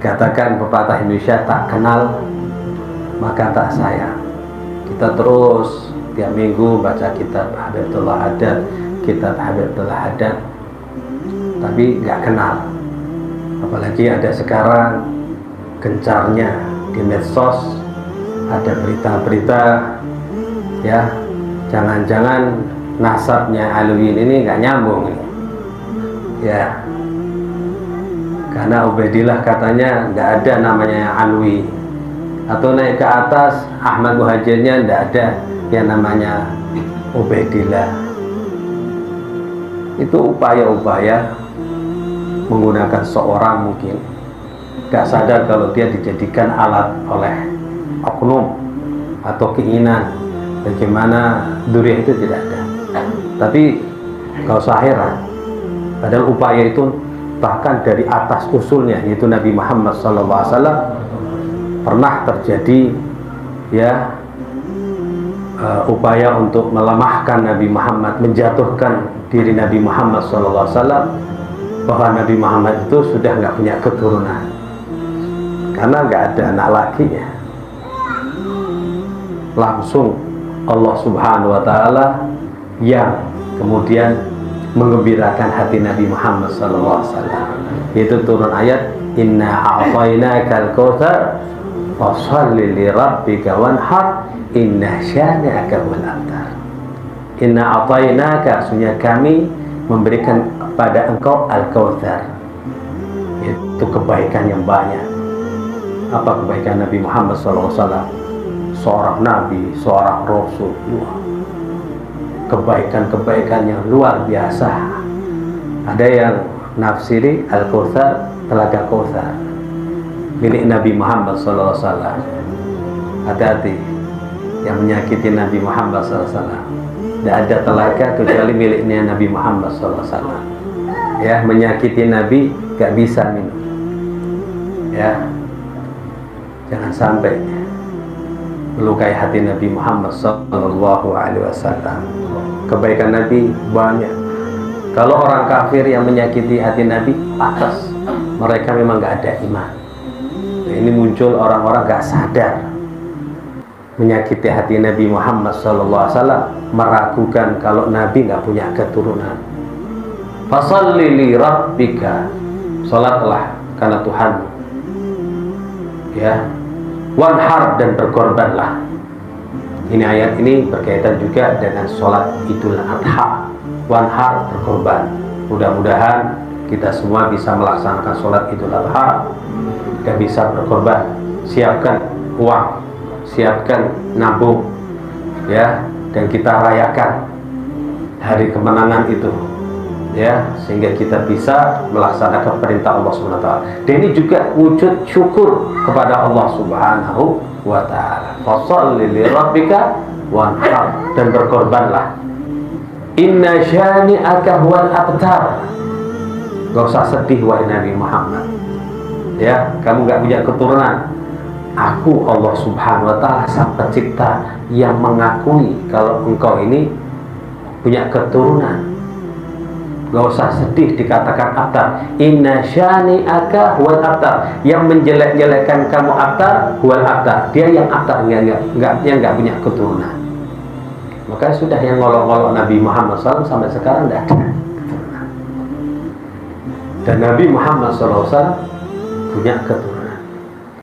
Katakan pepatah Indonesia, tak kenal maka tak sayang. Kita terus tiap minggu baca kitab Habibullah Haddad, kitab Habibullah Haddad, tapi nggak kenal. Apalagi ada sekarang gencarnya di medsos, ada berita-berita, ya, jangan-jangan nasabnya Alwi ini nggak nyambung ini, ya, karena Ubaidillah katanya nggak ada namanya Alwi, atau naik ke atas Ahmad Muhajirnya nggak ada yang namanya Ubaidillah. Itu upaya-upaya menggunakan seorang mungkin gak sadar kalau dia dijadikan alat oleh oknum atau keinginan bagaimana duri itu tidak ada. Tapi gak usah heran, padahal upaya itu bahkan dari atas usulnya, yaitu Nabi Muhammad SAW, pernah terjadi, ya, upaya untuk melemahkan Nabi Muhammad, menjatuhkan diri Nabi Muhammad SAW, bahwa Nabi Muhammad itu sudah nggak punya keturunan karena nggak ada anak lakinya. Langsung Allah Subhanahu wa Ta'ala yang kemudian menggembirakan hati Nabi Muhammad SAW, yaitu turun ayat inna a'tainakal kautsar fasholli li rabbika wanhar inna syani'aka huwal abtar. Inna a'tainaka, sesungguhnya kami memberikan pada engkau al-kautsar, itu kebaikan yang banyak. Apa kebaikan Nabi Muhammad SAW? Seorang Nabi, seorang Rasul, kebaikan-kebaikan yang luar biasa. Ada yang nafsiri al-kautsar, telaga kautsar milik Nabi Muhammad SAW. Hati-hati yang menyakiti Nabi Muhammad SAW. Tidak ada telaga kecuali miliknya Nabi Muhammad SAW. Ya, menyakiti Nabi gak bisa minum. Ya, jangan sampai melukai hati Nabi Muhammad SAW. Kebaikan Nabi banyak. Kalau orang kafir yang menyakiti hati Nabi, atas mereka memang gak ada iman. Nah, ini muncul orang-orang gak sadar, menyakiti hati Nabi Muhammad SAW, meragukan kalau Nabi nggak punya keturunan. Fasholli li rabbika, salatlah karena Tuhan, ya, wanhar, dan berkorbanlah. Ini ayat ini berkaitan juga dengan sholat Idul Adha. Wanhar, berkorban. Mudah-mudahan kita semua bisa melaksanakan sholat Idul Adha dan bisa berkorban. Siapkan uang, siapkan nabung, ya, dan kita rayakan hari kemenangan itu, ya, sehingga kita bisa melaksanakan perintah Allah SWT. Dan ini juga wujud syukur kepada Allah Subhanahu wa Ta'ala. Fasholli li rabbika wanhar, dan berkorbanlah. Inna syani'aka huwal abtar. Gak usah sedih wahai Nabi Muhammad, ya, kamu gak punya keturunan. Aku Allah Subhanahu wa Ta'ala, sang pencipta, yang mengakui kalau engkau ini punya keturunan. Gak usah sedih dikatakan abtar. Inna syani'aka huwal abtar. Yang menjelek-jelekkan kamu abtar, huwal abtar. Dia yang abtar, yang nggak punya keturunan. Maka sudah yang ngolok-ngolok Nabi Muhammad SAW sampai sekarang tidak ada keturunan. Dan Nabi Muhammad SAW punya keturunan.